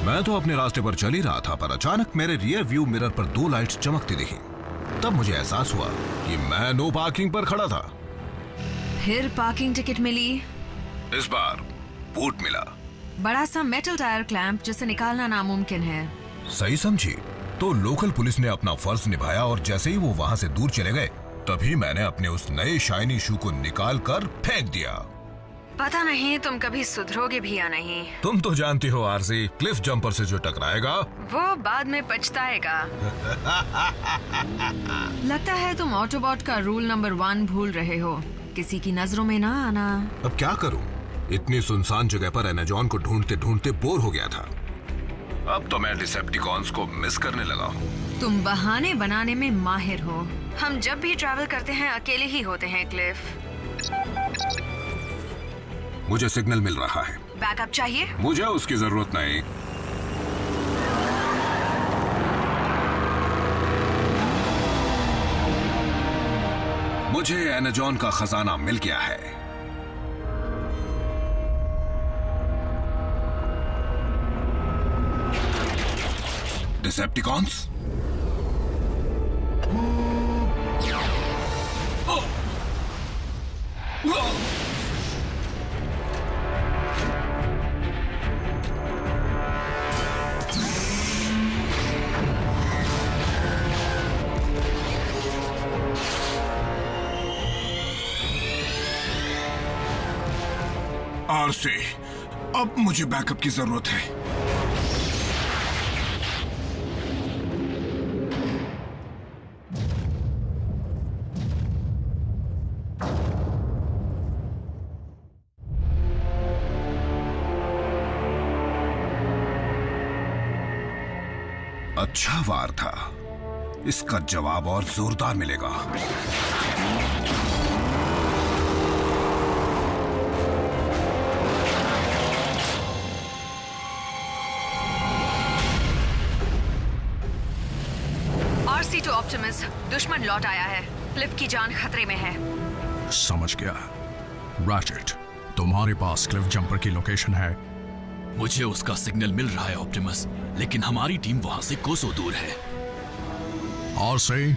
मैं तो अपने रास्ते पर चल ही रहा था, पर अचानक मेरे रियर व्यू मिरर पर 2 लाइट्स चमकती दिखी। तब मुझे एहसास हुआ कि मैं नो पार्किंग पर खड़ा था। फिर पार्किंग टिकट मिली? इस बार बूट मिला। बड़ा सा मेटल टायर क्लैंप जिसे निकालना नामुमकिन है। सही समझी। तो लोकल पुलिस ने अपना फर्ज निभाया और जैसे ही वो वहाँ से दूर चले गए, तभी मैंने अपने उस नए शाइनी शू को निकाल कर फेंक दिया। पता नहीं तुम कभी सुधरोगे भी या नहीं। तुम तो जानती हो आरसी, क्लिफ जंपर से जो टकराएगा वो बाद में पछताएगा। लगता है तुम ऑटोबॉट का रूल नंबर 1 भूल रहे हो, किसी की नजरों में ना आना। अब क्या करूं? इतनी सुनसान जगह पर एमेजॉन को ढूंढते ढूंढते बोर हो गया था। अब तो मैं डिसेप्टिकॉन्स को मिस करने लगा हूँ। तुम बहाने बनाने में माहिर हो। हम जब भी ट्रैवल करते हैं अकेले ही होते हैं क्लिफ। मुझे सिग्नल मिल रहा है। बैकअप चाहिए? मुझे उसकी जरूरत नहीं। मुझे एमेजॉन का खजाना मिल गया है। डिसेप्टिकॉन्स, आरसी, अब मुझे बैकअप की जरूरत है। अच्छा वार था, इसका जवाब और जोरदार मिलेगा। आरसी टू ऑप्टिमस, दुश्मन लौट आया है। क्लिफ की जान खतरे में है। समझ गया। रैचेट, तुम्हारे पास क्लिफ जंपर की लोकेशन है? मुझे उसका सिग्नल मिल रहा है ऑप्टिमस, लेकिन हमारी टीम वहां से कोसों दूर है। आरसी,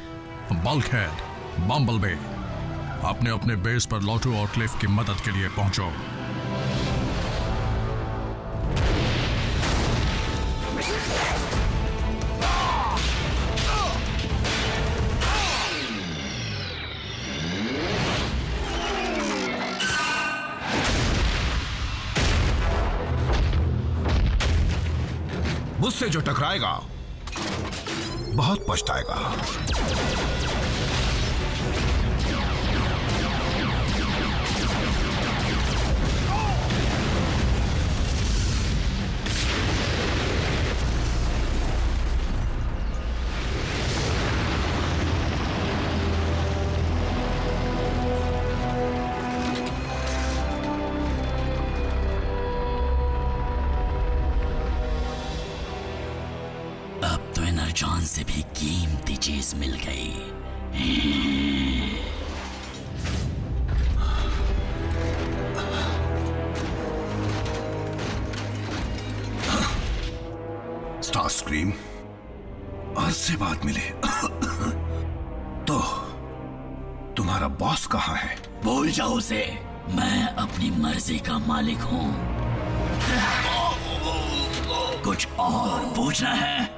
बल्कहेड, बम्बलबी, अपने अपने बेस पर लौटो और क्लिफ की मदद के लिए पहुंचो। मुझसे जो टकराएगा बहुत पछताएगा। एनर्जॉन से भी कीमती चीज मिल गई। स्टारस्क्रीम, आज से बात मिले। तो तुम्हारा बॉस कहाँ है? भूल जाओ उसे, मैं अपनी मर्जी का मालिक हूँ। कुछ और पूछना है?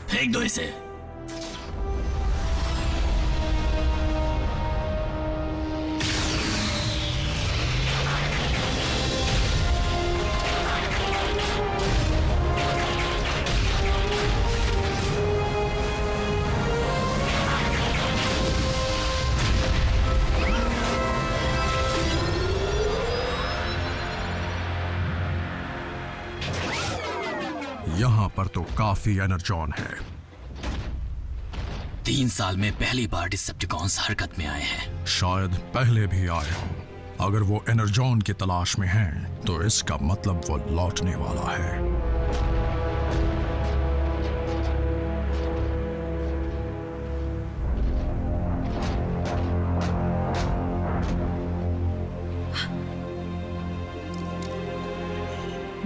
फेंक दो इसे। यहाँ पर तो काफी एनर्जॉन है। 3 साल में पहली बार डिसेप्टिकॉन्स हरकत में आए हैं। शायद पहले भी आए हों। अगर वो एनर्जॉन की तलाश में हैं, तो इसका मतलब वो लौटने वाला है।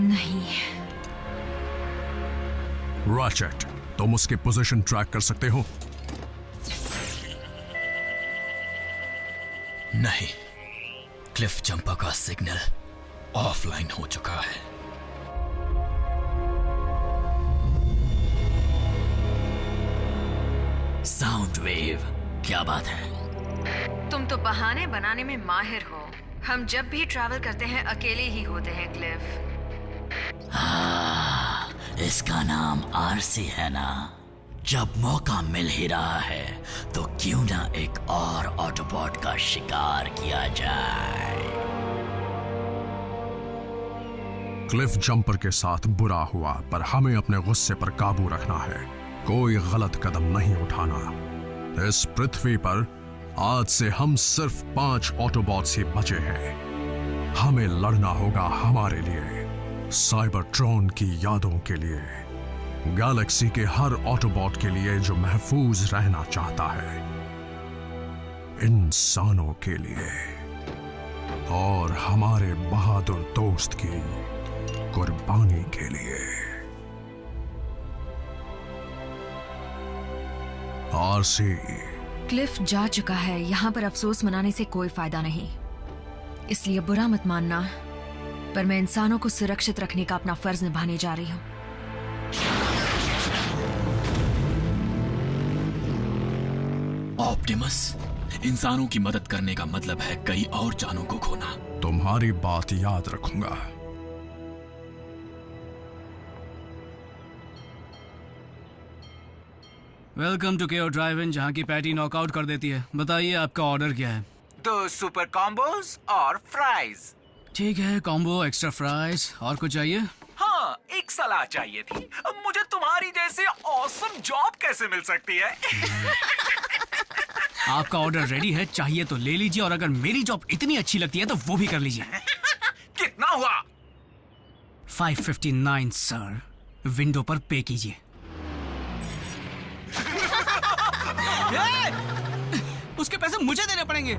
नहीं। रैचेट, तुम उसकी पोजीशन ट्रैक कर सकते हो? नहीं, क्लिफ जंपर का सिग्नल ऑफलाइन हो चुका है। साउंड वेव, क्या बात है? तुम तो बहाने बनाने में माहिर हो। हम जब भी ट्रैवल करते हैं अकेले ही होते हैं क्लिफ। हाँ, इसका नाम आरसी है ना? जब मौका मिल ही रहा है तो क्यों ना एक और ऑटोबॉट का शिकार किया जाए। क्लिफ जंपर के साथ बुरा हुआ, पर हमें अपने गुस्से पर काबू रखना है। कोई गलत कदम नहीं उठाना। इस पृथ्वी पर आज से हम सिर्फ 5 ऑटोबॉट्स ही बचे हैं। हमें लड़ना होगा हमारे लिए, साइबरट्रॉन की यादों के लिए, गैलेक्सी के हर ऑटोबॉट के लिए जो महफूज रहना चाहता है, इंसानों के लिए और हमारे बहादुर दोस्त की कुर्बानी के लिए। आरसी, क्लिफ जा चुका है, यहाँ पर अफसोस मनाने से कोई फायदा नहीं, इसलिए बुरा मत मानना, पर मैं इंसानों को सुरक्षित रखने का अपना फर्ज निभाने जा रही हूँ। ऑप्टिमस, इंसानों की मदद करने का मतलब है कई और जानों को खोना। तुम्हारी बात याद रखूंगा। वेलकम टू केओ ड्राइव इन, जहाँ की पैटी नॉकआउट कर देती है। बताइए आपका ऑर्डर क्या है? 2 सुपर कॉम्बोज और फ्राइज। ठीक है, कॉम्बो, एक्स्ट्रा फ्राइज। और कुछ चाहिए? हाँ, एक सलाह चाहिए थी। मुझे तुम्हारी जैसे ऑसम जॉब कैसे मिल सकती है? आपका ऑर्डर रेडी है, चाहिए तो ले लीजिए, और अगर मेरी जॉब इतनी अच्छी लगती है तो वो भी कर लीजिए। कितना हुआ? 559 सर। विंडो पर पे कीजिए। उसके पैसे मुझे देने पड़ेंगे।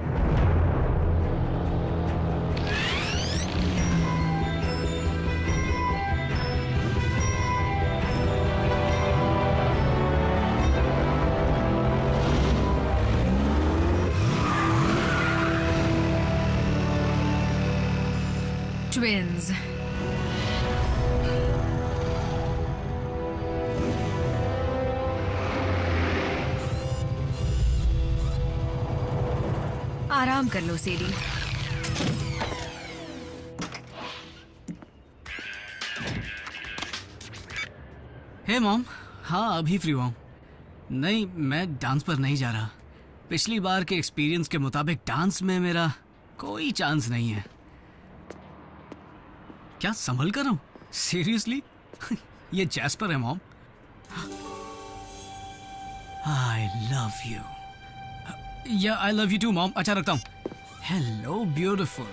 ट्विन्स, आराम कर लो सीडी। हे मॉम, हाँ अभी फ्री हुआ हूँ। नहीं, मैं डांस पर नहीं जा रहा। पिछली बार के एक्सपीरियंस के मुताबिक डांस में मेरा कोई चांस नहीं है। क्या संभल कर रहा हूँ? सीरियसली? ये जैस्पर है मॉम। I love you. या I love you too mom. अच्छा रखता हूँ। हेलो ब्यूटीफुल,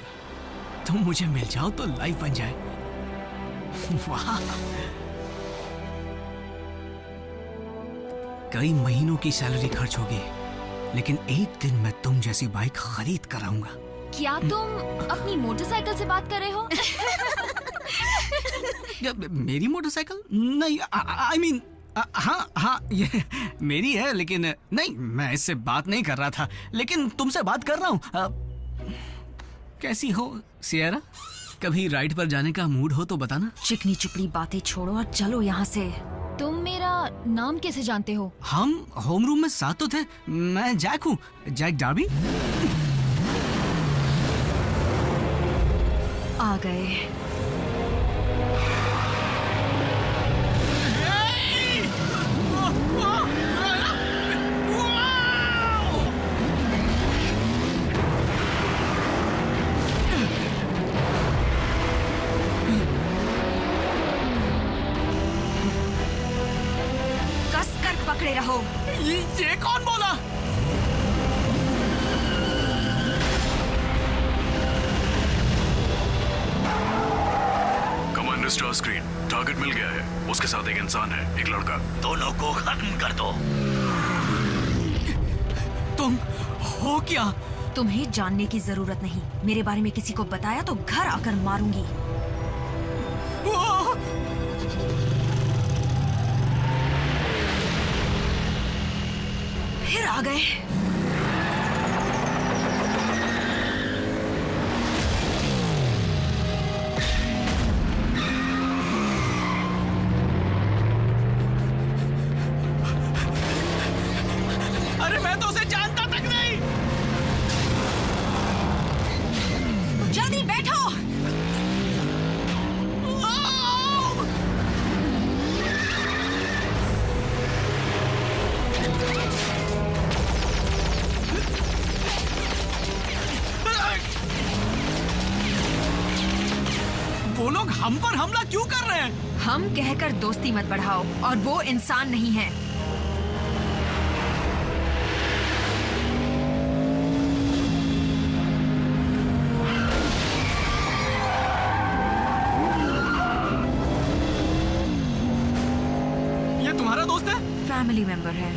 तुम मुझे मिल जाओ तो लाइफ बन जाए। वाह, कई महीनों की सैलरी खर्च होगी, लेकिन एक दिन मैं तुम जैसी बाइक खरीद कर आऊंगा। क्या तुम अपनी मोटरसाइकिल से बात कर रहे हो? मेरी मोटरसाइकिल? नहीं, आई मीन हाँ ये मेरी है, लेकिन नहीं, मैं इससे बात नहीं कर रहा था, लेकिन तुमसे बात कर रहा हूँ। कैसी हो सियरा? कभी राइड पर जाने का मूड हो तो बताना। चिकनी चुपड़ी बातें छोड़ो और चलो यहाँ से। तुम मेरा नाम कैसे जानते हो? हम होम रूम में साथ तो थे। मैं जैक हूँ, जैक डार्बी। आ गए। पकड़े रहो। ये कौन बोला? कमांडर स्टार स्क्रीन, टारगेट मिल गया है। उसके साथ एक इंसान है, एक लड़का। दोनों को खत्म कर दो। तुम हो क्या? तुम्हें जानने की जरूरत नहीं। मेरे बारे में किसी को बताया तो घर आकर मारूंगी। फिर आ गए। अरे मैं तो उसे जानता तक नहीं। जल्दी बैठो। वो लोग हम पर हमला क्यों कर रहे हैं? हम कहकर दोस्ती मत बढ़ाओ, और वो इंसान नहीं है। ये तुम्हारा दोस्त है? फैमिली मेंबर है।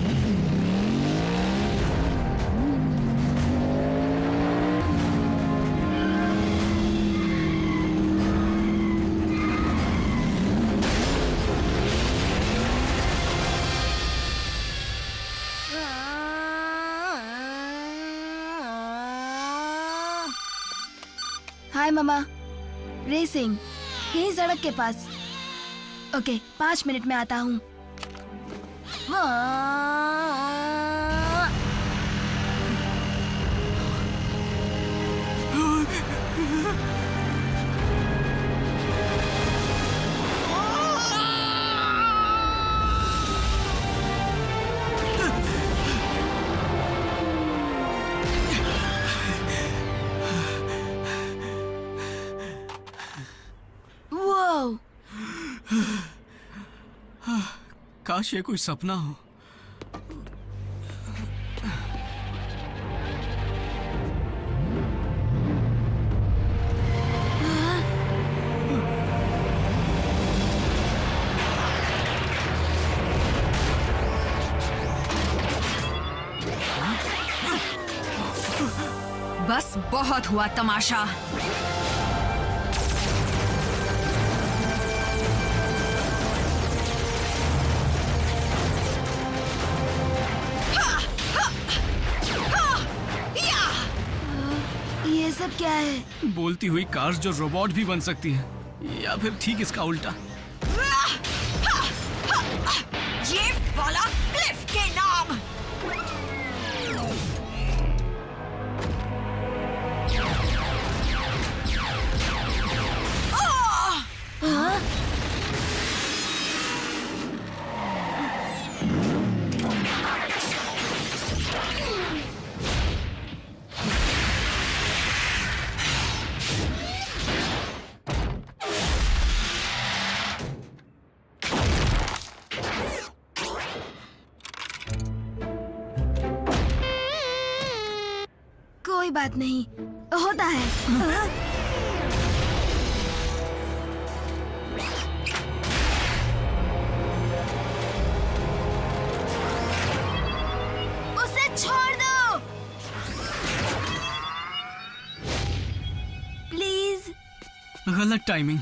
हाय मामा, रेसिंग यही सड़क के पास। ओके, 5 मिनट में आता हूँ। काश ये कोई सपना हो। बस बहुत हुआ तमाशा। ये सब क्या है? बोलती हुई कार्स जो रोबोट भी बन सकती है, या फिर ठीक इसका उल्टा। ये वाला क्लिफ के नाम। कोई बात नहीं, होता है। उसे छोड़ दो प्लीज। गलत टाइमिंग।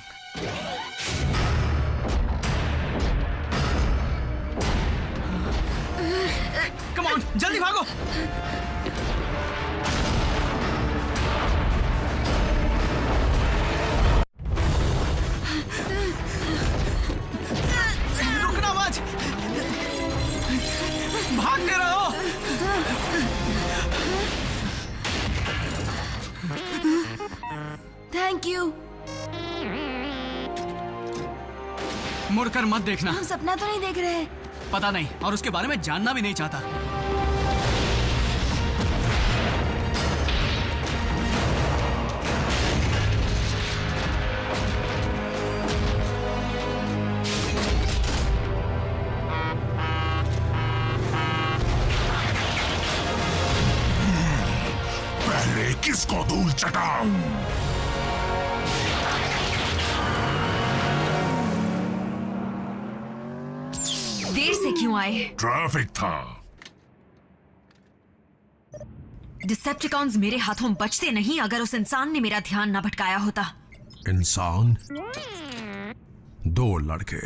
कम ऑन, जल्दी भागो। रुकना मत, भागते रहो। Thank you. मुड़कर मत देखना। हम सपना तो नहीं देख रहे? पता नहीं, और उसके बारे में जानना भी नहीं चाहता। पहले किसको धूल चटाऊं? देर से क्यों आए? ट्रैफिक था। डिसेप्टिकॉन्स मेरे हाथों बचते नहीं अगर उस इंसान ने मेरा ध्यान न भटकाया होता। इंसान? 2 लड़के।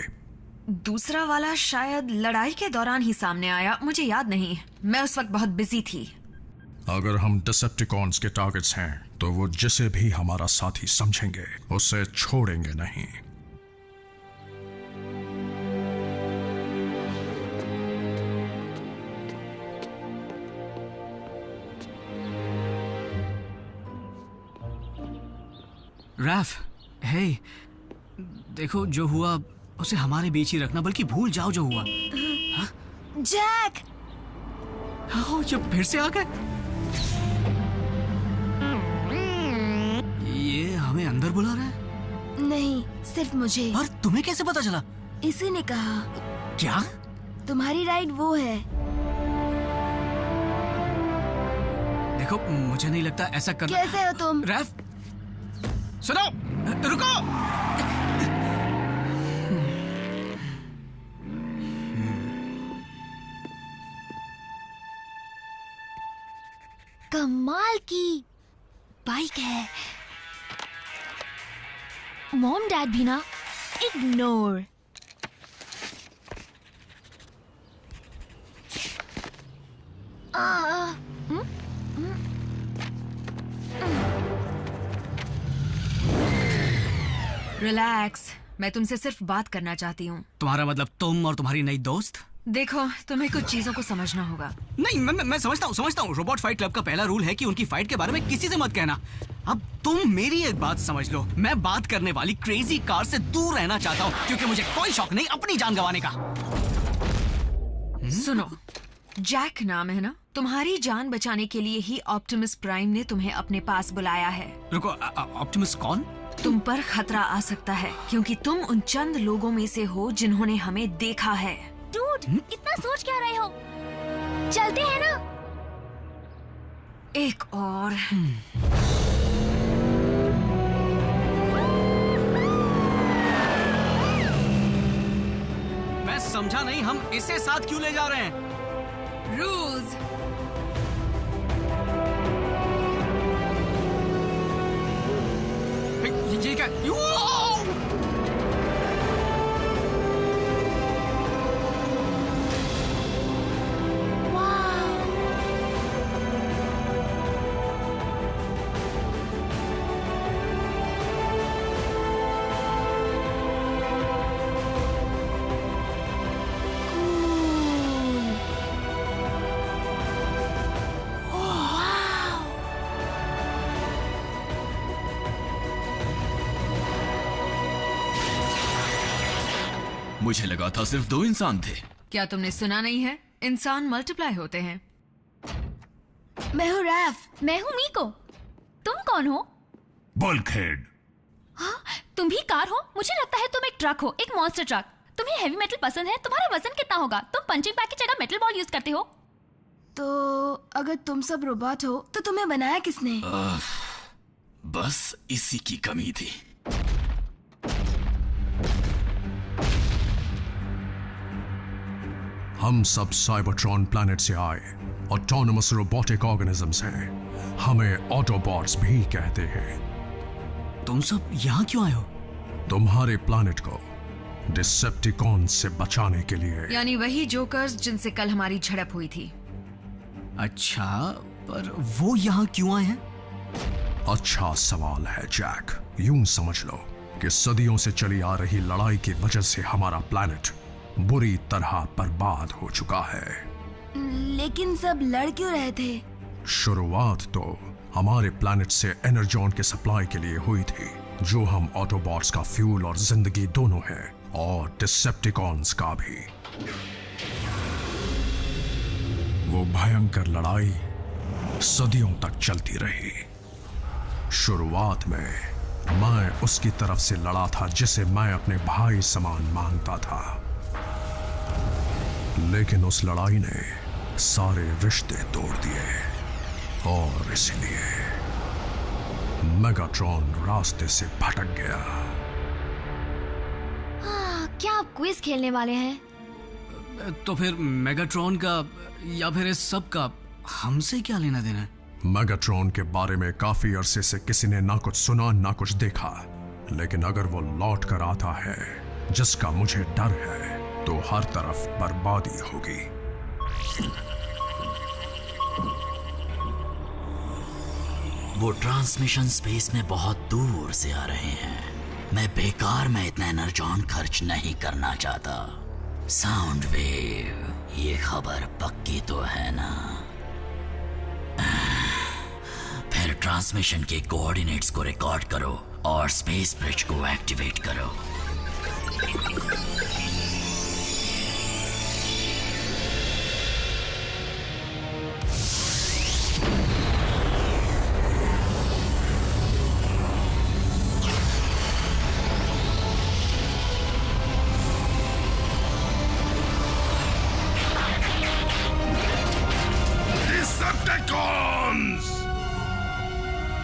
दूसरा वाला शायद लड़ाई के दौरान ही सामने आया, मुझे याद नहीं, मैं उस वक्त बहुत बिजी थी। अगर हम डिसेप्टिकॉन्स के टारगेट्स हैं तो वो जिसे भी हमारा साथी समझेंगे उसे छोड़ेंगे नहीं। रैफ, हे, देखो जो हुआ उसे हमारे बीच ही रखना, बल्कि भूल जाओ जो हुआ। जैक! ये फिर से आ गए। ये हमें अंदर बुला रहा है? नहीं, सिर्फ मुझे। और तुम्हें कैसे पता चला? इसी ने कहा। क्या? तुम्हारी राइड वो है। देखो, मुझे नहीं लगता ऐसा करना। कैसे हो तुम? रैफ, सुनो, रुको। कमाल की बाइक है। मॉम डैड भी ना इग्नोर। रिलैक्स, मैं तुमसे सिर्फ बात करना चाहती हूँ। तुम्हारा मतलब तुम और तुम्हारी नई दोस्त? देखो, तुम्हें कुछ चीजों को समझना होगा। नहीं, मैं समझता हूँ। रोबोट फाइट क्लब का पहला रूल है कि उनकी फाइट के बारे में किसी से मत कहना। अब तुम मेरी एक बात समझ लो, मैं बात करने वाली क्रेजी कार से दूर रहना चाहता हूँ, क्योंकि मुझे कोई शौक नहीं अपनी जान गंवाने का। सुनो, जैक नाम है ना? तुम्हारी जान बचाने के लिए ही ऑप्टिमस प्राइम ने तुम्हें अपने पास बुलाया है। रुको, ऑप्टिमस कौन? तुम पर खतरा आ सकता है क्योंकि तुम उन चंद लोगों में से हो जिन्होंने हमें देखा है। डूड, इतना सोच क्या रहे हो? चलते हैं ना? एक और। मैं समझा नहीं, हम इसे साथ क्यों ले जा रहे हैं? रूल्स। ये क्या? मुझे लगा था सिर्फ 2 इंसान थे। क्या तुमने सुना नहीं है? इंसान मल्टीप्लाई होते हैं। मैं हूँ रैफ। मैं हूँ मीको। तुम कौन हो? बल्कहेड। हाँ, तुम भी कार हो? मुझे लगता है तुम एक ट्रक हो, एक मॉन्स्टर ट्रक। तुम्हें हेवी मेटल पसंद है? तुम्हारा वजन कितना होगा? तुम पंचिंग बैग की जगह मेटल बॉल यूज करते हो? तो अगर तुम सब रोबोट हो तो तुम्हें बनाया किसने? बस इसी की कमी थी। हम सब साइबरट्रॉन प्लैनेट से आए ऑटोनमस रोबोटिक ऑर्गेनिजम्स हैं। हमें ऑटोबॉट्स भी कहते हैं। तुम सब यहाँ क्यों आए हो? तुम्हारे प्लैनेट को डिसेप्टिकॉन से बचाने के लिए। यानी वही जोकर्स जिनसे कल हमारी झड़प हुई थी। अच्छा, पर वो यहाँ क्यों आए हैं? अच्छा सवाल है जैक। यूं समझ लो कि सदियों से चली आ रही लड़ाई की वजह से हमारा प्लैनेट बुरी तरह बर्बाद हो चुका है। लेकिन सब लड़ क्यों रहे थे? शुरुआत तो हमारे प्लैनेट से एनर्जॉन के सप्लाई के लिए हुई थी, जो हम ऑटोबॉट्स का फ्यूल और जिंदगी दोनों है, और डिसेप्टिकॉन्स का भी। वो भयंकर लड़ाई सदियों तक चलती रही। शुरुआत में मैं उसकी तरफ से लड़ा था जिसे मैं अपने भाई समान मानता था, लेकिन उस लड़ाई ने सारे रिश्ते तोड़ दिए और इसलिए मेगाट्रॉन रास्ते से भटक गया। क्या आप क्विज खेलने वाले हैं? तो फिर मेगाट्रॉन का या फिर इस सब का हमसे क्या लेना देना? मेगाट्रॉन के बारे में काफी अरसे से किसी ने ना कुछ सुना ना कुछ देखा, लेकिन अगर वो लौट कर आता है, जिसका मुझे डर है, तो हर तरफ बर्बादी होगी। वो ट्रांसमिशन स्पेस में बहुत दूर से आ रहे हैं। मैं बेकार में इतना एनर्जॉन खर्च नहीं करना चाहता। साउंड वेव, ये खबर पक्की तो है ना? फिर ट्रांसमिशन के कोऑर्डिनेट्स को रिकॉर्ड करो और स्पेस ब्रिज को एक्टिवेट करो।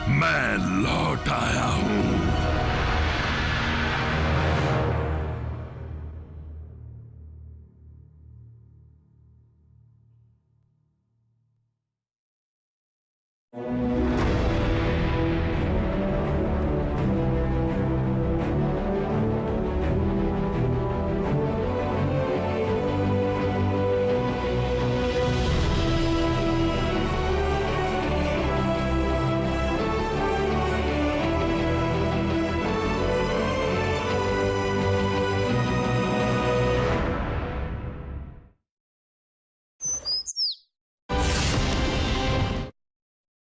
मैं लौट आया हूं।